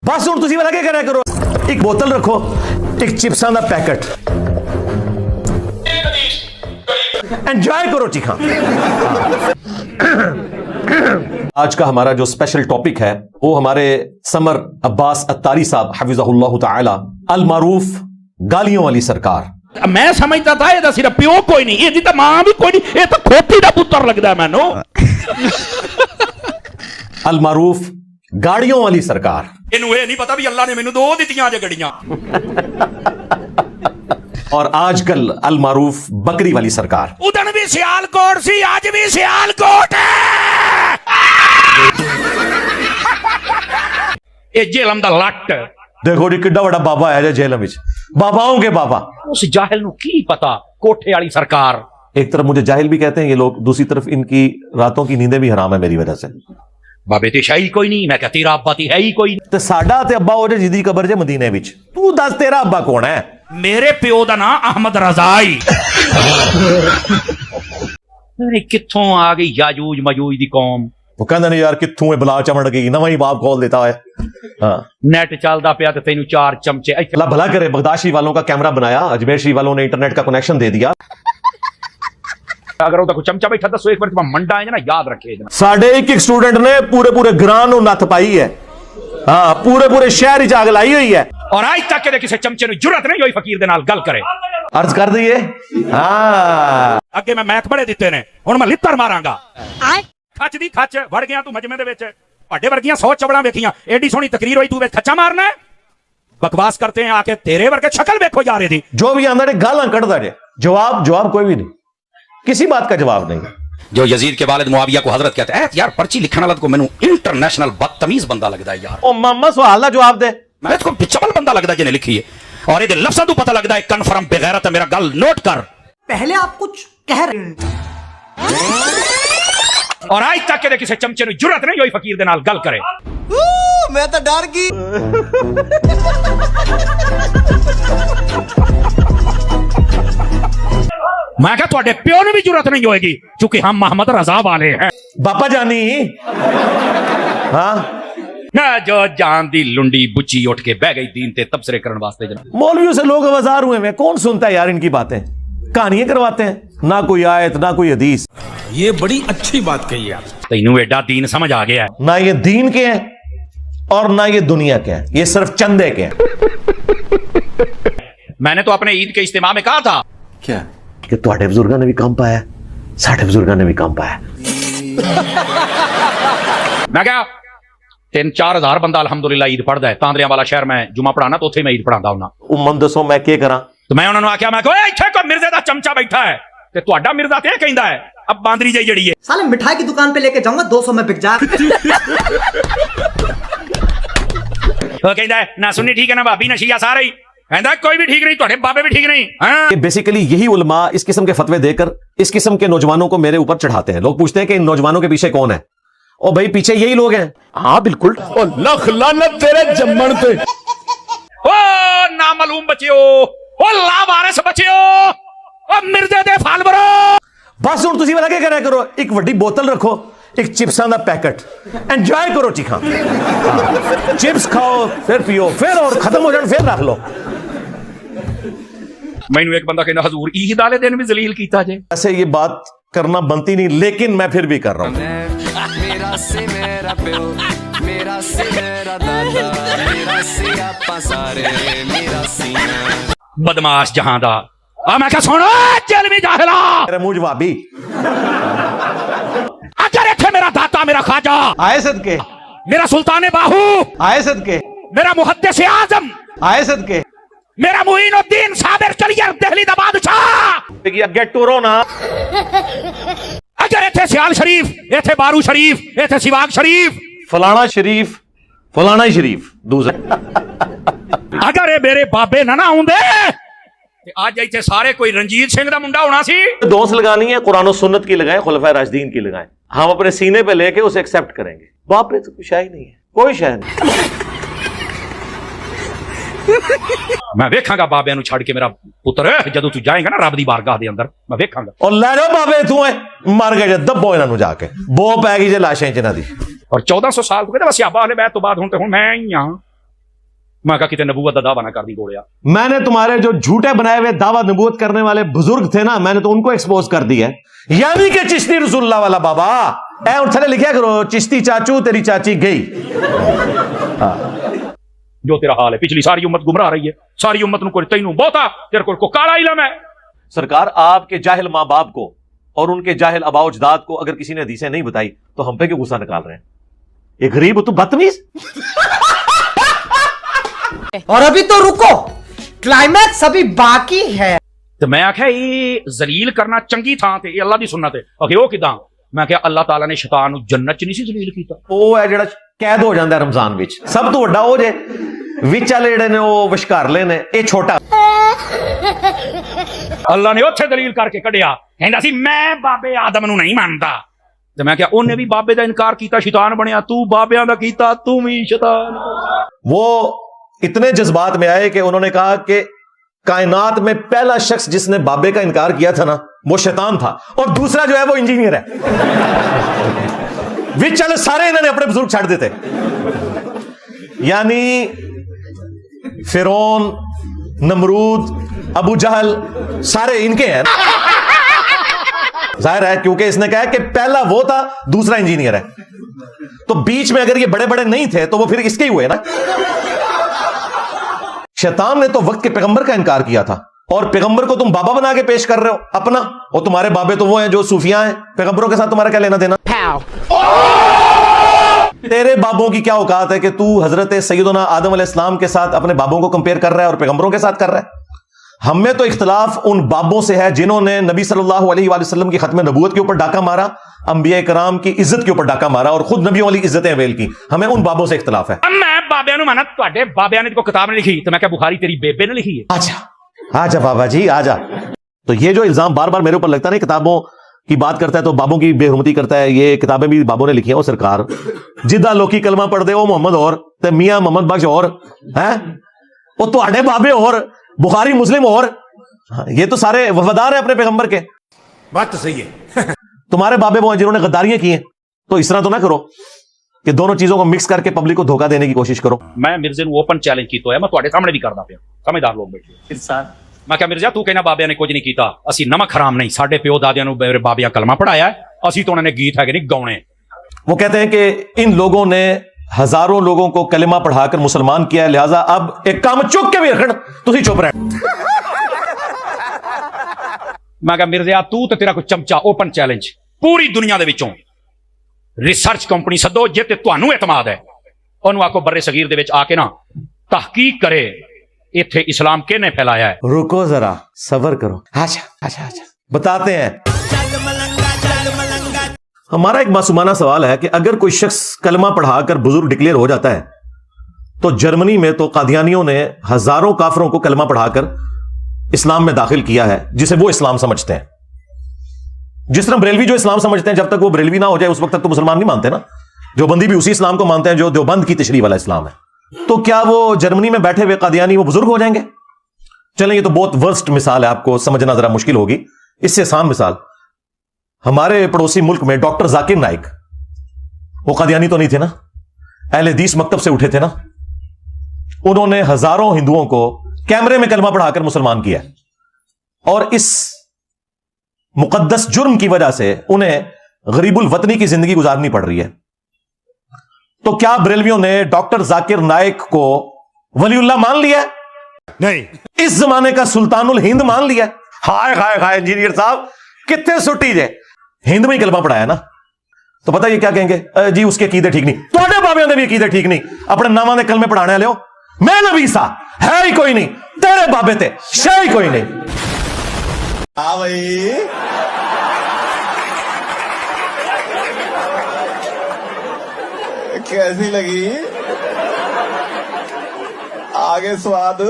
बस हुण तुसीं लगे करा करो, एक बोतल रखो, एक चिप्सां दा पैकेट, एंजॉय करो चीखा। आज का हमारा जो स्पेशल टॉपिक है वो हमारे समर अब्बास अत्तारी साहब हफिज़हुल्लाह ताला, अल मारूफ गालियों वाली सरकार। मैं समझता था ये सिर्फ प्यो कोई नहीं, ये तो मां भी कोई नहीं, ये तो खोती का पुत्र लगता है मैनू। अल मारूफ गाड़ियों वाली सरकार। इनू ये नहीं पता भी अल्लाह ने मैनू दो दित्तियां जे गड़ियां। और आजकल अल मारूफ बकरी वाली सरकार। उदन भी सियालकोट सी, आज भी सियालकोट है। ये जेलम दा लट देखो जी किड्डा बड़ा बाबा है जेल में, बाबाओं के बाबा। उस जाहिल नू की पता कोठे वाली सरकार। एक तरफ मुझे जाहिल भी कहते हैं ये लोग, दूसरी तरफ इनकी रातों की नींदें भी हराम है मेरी वजह से। बाबे ते शाही कोई नहीं, मैं क्या तेरा अब्बा ते है ही कोई नहीं। ते साडा ते अब्बा हो जिदी कबर जे मदीने विच, तू दस तेरा अब्बा कौन है? मेरे प्यो दा नाम अहमद रजाई। अरे कित्थों आ गई याजूज मजूज दी कौम। वो कहंदे ने यार कित्थों है बला चमड़ गई, नवा ही बाप खोल देता है। हाँ नेट चलदा पिया ते तैनू 4 चमचे। अल्लाह भला करे, बगदाद शरीफ वालों का कैमरा बनाया, अजमेर शरीफ वालों ने इंटरनेट का कनेक्शन दे दिया। अगर कोई चमचा बैठा दसो एक बार मंडा है ना, याद रखे। साढ़े एक स्टूडेंट ने पूरे पूरे ग्रां नू नथ पाई है। हाँ पूरे पूरे शहर च आग लाई हुई है, और आज तक के किसी चमचे नू जुरत नहीं होई फकीर दे नाल गल करे। अर्ज कर दईए। हाँ अगे मैं मैथ बड़े दिते ने, हुण मैं लित्तर मारांगा। खच दी खच वड़ गया तू मजमे दे विच, ਤੁਹਾਡੇ ਵਰਗੀਆਂ 100 ਚਵੜਾਂ ਵੇਖੀਆਂ, ਐਡੀ ਸੋਹਣੀ ਤਕਰੀਰ ਹੋਈ, ਤੂੰ ਵਿੱਚ ਖੱਚਾ ਮਾਰਨਾ है? बकवास करते हैं आके, तेरे वर्गे शक्ल देखो जा रही थी। जो भी आंदा ने गालां कढ़दा जे, जवाब कोई भी नहीं, किसी बात का जवाब नहीं। जो यजीद के वालिद मुआविया को हजरत कहते हैं, यार पर्ची लिखने वाला को मैनू इंटरनेशनल बदतमीज बंदा लगता है यार। ओ मामा सवाल दा जवाब दे। मैं तो पिछवल बंदा लगता है जिन्हें लिखी है, और ये लफ्ज़ों तो पता लगता है कन्फर्म बेगैरत है। मेरा गल नोट कर, पहले आप कुछ कह रहे हैं और आज तक के किसी चमचे नू जुरत नहीं होई फकीर दे नाल गल करे। मैं तो डर गई। मैं क्या तुहाडे प्यो नू भी जुरत नहीं होएगी, क्योंकि हम मोहम्मद रजा वाले हैं। बापा जानी। हाँ ना जो जान दी लुंडी बुच्ची उठ के बह गई दीन ते तबसरे करने वास्ते। मौलवियों से लोग आवाजार हुए हैं, कौन सुनता है यार इनकी बातें, कहानियां करवाते हैं, ना कोई आयत ना कोई हदीस। ये बड़ी अच्छी बात कही आप। तैनू एडा दीन समझ आ गया है? ना ये दीन के हैं और ना ये दुनिया के हैं, ये सिर्फ चंदे के हैं। मैंने तो अपने ईद के इज्तिमा में कहा था क्या कि तुहाडे बुजुर्गां ने भी काम पाया, साडे बुजुर्गां ने भी काम पाया। मैं क्या 3-4 हज़ार बंदा अल्हम्दुलिल्लाह ईद पढ़दा है। तांदरियां वाला शहर में जुमा पढ़ाना, तो उत्थे मैं ईद पढ़ांदा हुन्ना। उम्मन दसो मैं क्या करा? तो मैं उन्होंने आख्या, मैं कोई इत्थे कोई मिर्जे दा चमचा बैठा है ते तुहाडा मिर्जा ते कहंदा है अब बांदरी जी जड़ी है। साले मिठाई की दुकान पे लेके जाऊंगा 200 में बिक जाए। वो कहंदा है ना सुन्नी ठीक है ना भाभी ना शिया सारे ही, कहंदा कोई भी ठीक नहीं, तुहाडे बाबे भी ठीक नहीं। हां बेसिकली यही उलमा इस किस्म के फतवे देकर इस किस्म के नौजवानों को मेरे ऊपर चढ़ाते हैं। लोग पूछते हैं कि इन नौजवानों के पीछे कौन है? ओ भाई पीछे यही लोग हैं। हाँ बिल्कुल। ओ लख लानत तेरे जम्मन पे। ओ नामालूम बच्चियो, ओ लावारिस बच्चियो, ओ मिर्जे दे फाल भरो। बस हुण तुसीं लगे करा करो, एक वड्डी बोतल रखो, एक चिप्सां दा पैकेट, एंजॉय करो चीखा। चिप्स खाओ फिर पियो, फिर और खत्म हो जाए फिर रख लो। मैनू एक बंदा कहना हजूर ईद वाले दिन भी जलील कीता जे। ऐसे ये बात करना बनती नहीं, लेकिन मैं फिर भी कर रहा हूं। मेरा से मेरा प्यो, मेरा से मेरा दादा, मेरा से आपा सारे, मेरा सीना। बदमाश जहां दा आ मैं क्या सुनो जलवी जाहिला, मेरे मुंह जवाबी। अगर इत्थे मेरा दाता, मेरा खाजा आए सदके, मेरा सुल्तान बाहू, आए सदके, मेरा मुहद्दिस आजम, आए सदके, मेरा मुईनुद्दीन साबिर कलियर दिल्ली दा बादशाह। अगे टुरो ना। अगर इत्थे सियाल शरीफ, इत्थे बारू शरीफ, इत्थे सिवाग शरीफ, फलाना शरीफ, फलाना ही शरीफ दूसरा। अगर ये मेरे बाबे ना आउंदे ते आज इत्थे सारे कोई रंजीत सिंह दा मुंडा होना सी। दोस्त लगानी है, कुरान और सुन्नत की लगाएं, खुलफाए राशिदीन की लगाएं, हम अपने सीने पे लेके उसे एक्सेप्ट करेंगे। बाप पे तो कुछ ही नहीं है, कोई शय नहीं। मैं वेखांगा बाबे नू छड़ के मेरा पुत्र जदों तू जाएगा ना रब दी बारगाह दे अंदर, मैं वेखांगा। और ले जाओ बाबे तू है मर गए जे, दबो इन्हां नू जाके, बो पै गई जे लाशें च इन्हां दी। और 1400 साल तो कहते बस सियाबा वाले बैत तो बाद हुण ते हुण मैं ही हां। मैं कहा कितने नबूवत का दावा ना कर दी गोलिया। मैंने तुम्हारे जो झूठे बनाए हुए दावा नबूवत करने वाले बुजुर्ग थे ना, मैंने तो उनको एक्सपोज कर दिया है। यानी कि चिश्ती रसूलुल्लाह वाला बाबा ऐ उन थले लिखा करो, चिश्ती चाचू तेरी चाची गई। जो तेरा हाल है, पिछली सारी उम्मत गुमराह रही है, सारी उम्मत को तैनू बहुता तेरे को काला इलम है। सरकार, आपके जाहिल माँ बाप को और उनके जाहिल अबाउ अजदाद को अगर किसी ने हदीसें नहीं बताई तो हम पे क्यों गुस्सा निकाल रहे हैं? एक गरीब हो तो बदतमीज। और अभी तो रुको, क्लाइमैक्स अभी बाकी है। तो मैं आख्या ये जलील करना चंगी थां ते अल्लाह दी सुन्नत है। आखे ओ किदां? मैं क्या अल्लाह ताला ने शैतान नूं जन्नत च नहीं सी जलील कीता? ਉਹ ਹੈ ਜਿਹੜਾ ਕੈਦ ਹੋ ਜਾਂਦਾ ਰਮਜ਼ਾਨ ਵਿੱਚ। ਸਭ ਤੋਂ ਵੱਡਾ ਉਹ ਜੇ ਵਿੱਚ ਵਾਲੇ ਜਿਹੜੇ ਨੇ ਉਹ ਵਿਸ਼ਕਾਰਲੇ ਨੇ, ਇਹ ਛੋਟਾ। अल्लाह ने उत्थे दलील करके कढ़िया, कहंदा सी मैं बाबे आदम नूं नहीं मानदा। ते मैं क्या उन्हें भी बाबे दा इनकार कीता, शैतान बनया। तू बाबियां दा कीता, तू भी शैतान। वो इतने जज्बात में आए कि उन्होंने कहा कि कायनात में पहला शख्स जिसने बाबे का इनकार किया था ना, वो शैतान था, और दूसरा जो है वो इंजीनियर है। विच चले सारे इन्होंने अपने बुजुर्ग छाड़ देते। यानी फिरौन, नमरूद, अबू जहल सारे इनके हैं। जाहिर है क्योंकि इसने कहा कि पहला वो था, दूसरा इंजीनियर है, तो बीच में अगर ये बड़े बड़े नहीं थे तो वो फिर इसके ही हुए ना। शैतान ने तो वक्त के पैगंबर का इनकार किया था, और पैगंबर को तुम बाबा बना के पेश कर रहे हो अपना, और तुम्हारे बाबे तो वो हैं जो सूफिया हैं। पैगंबरों के साथ तुम्हारा क्या लेना देना? तेरे बाबों की क्या औकात है कि तू हजरत सैयदना आदम अलैहिस्सलाम के साथ अपने बाबों को कंपेयर कर रहा है और पैगंबरों के साथ कर रहा है? हम में तो इख्तलाफ उन बाबों से है जिन्होंने नबी सल्लल्लाहु अलैहि वसल्लम की खत्म नबूवत के ऊपर डाका मारा, अंबिया कराम की इज्जत के ऊपर डाका मारा और खुद नबियों वाली इज्जतें अवेल की। हमें उन बाबों से इख्तलाफ है। अब मैं बाबियां नूं माना, तुहाडे बाबियां ने कोई किताब नहीं लिखी, तो मैं क्या बुखारी तेरी बेबे ने लिखी है? आजा आजा बाबा जी आजा। तो ये जो इल्जाम बार बार मेरे ऊपर लगता है ना, किताबों की बात करता है तो बाबों की बेहुरमती करता है, ये किताबें भी बाबों ने लिखी हैं। वो सरकार जिदा लोकी कलमा पढ़ दे वो मोहम्मद और ते मियां मोहम्मद बख्श और हैं, वो तुहाडे बाबे और बुखारी मुस्लिम और, ये तो सारे वफादार है अपने पैगंबर के। बात तो सही है। तुम्हारे बाबे वो हैं जिन्होंने गद्दारियां की हैं, तो इस तरह तो ना करो कि दोनों चीजों को मिक्स करके पब्लिक को धोखा देने की कोशिश करो। मैं मिर्जे नूं ओपन चैलेंज कीता है, मैं तुहाडे सामने भी करदा पिया, समझदार लोग बैठे। मैं क्या मिर्जा तू कहना बाबिया ने कुछ नहीं कीता, असी नमक हराम नहीं, साडे प्यो दादियां नूं मेरे बाबिया कलमा पढ़ाया है, असी तो उन्होंने गीत है कि नहीं गाउणे। वो कहते हैं कि इन लोगों ने हजारों लोगों को कलिमा पढ़ाकर मुसलमान किया है, लिहाजा अब एक काम चुक के भी रखना, तुसी चुप रहे। मैं क्या मिर्जा तू तो तेरा कोई चमचा, ओपन चैलेंज पूरी दुनिया दे विचों रिसर्च कंपनी सदो जे ते तुहानू एतमाद है, उन्होंने आखो बर्रे सगीर दे विच आके ना तहकीक करे इत्थे इस्लाम किहने फैलाया है। रुको जरा, सबर करो, आजा आजा आजा, बताते हैं। हमारा एक मासूमाना सवाल है कि अगर कोई शख्स कलमा पढ़ाकर बुजुर्ग डिक्लेयर हो जाता है, तो जर्मनी में तो कादियानियों ने हजारों काफरों को कलमा पढ़ाकर इस्लाम में दाखिल किया है, जिसे वो इस्लाम समझते हैं। जिस तरह बरेलवी जो इस्लाम समझते हैं, जब तक वो बरेलवी ना हो जाए उस वक्त तक तो मुसलमान नहीं मानते ना। देवबंदी भी उसी इस्लाम को मानते हैं जो देवबंद की तशरीह वाला इस्लाम है। तो क्या वो जर्मनी में बैठे हुए कादियानी वो बुजुर्ग हो जाएंगे? चलें, ये तो बहुत वर्स्ट मिसाल है, आपको समझना जरा मुश्किल होगी। इससे आसान मिसाल, हमारे पड़ोसी मुल्क में डॉक्टर जाकिर नाइक, वो कादियानी तो नहीं थे ना, अहले हदीस मकतब से उठे थे ना। उन्होंने हजारों हिंदुओं को कैमरे में कलमा पढ़ाकर मुसलमान किया, और इस मुकद्दस जुर्म की वजह से उन्हें गरीबुल वतनी की जिंदगी गुजारनी पड़ रही है। तो क्या बरेलवियों ने डॉक्टर जाकिर नाइक को वलीउल्लाह मान लिया? नहीं। इस जमाने का सुल्तानुल हिंद मान लिया? हाय हाय हाय, इंजीनियर साहब कितने सुट्टी जे, हिंद में ही कलमा पढ़ाया ना। तो पता ये क्या कहेंगे, जी उसके अकीदे ठीक नहीं। ਤੁਹਾਡੇ ਬਾਬਿਆਂ ਦੇ ਵੀ ਅਕੀਦੇ ਠੀਕ ਨਹੀਂ, ਆਪਣੇ ਨਾਮਾਂ ਦੇ ਕਲਮੇ ਪੜਾਣੇ ਵਾਲਿਓ। मैं नबी सा है ही कोई नहीं, तेरे बाबे ते शह ही कोई नहीं। हाँ भाई, कैसी लगी? आगे स्वाद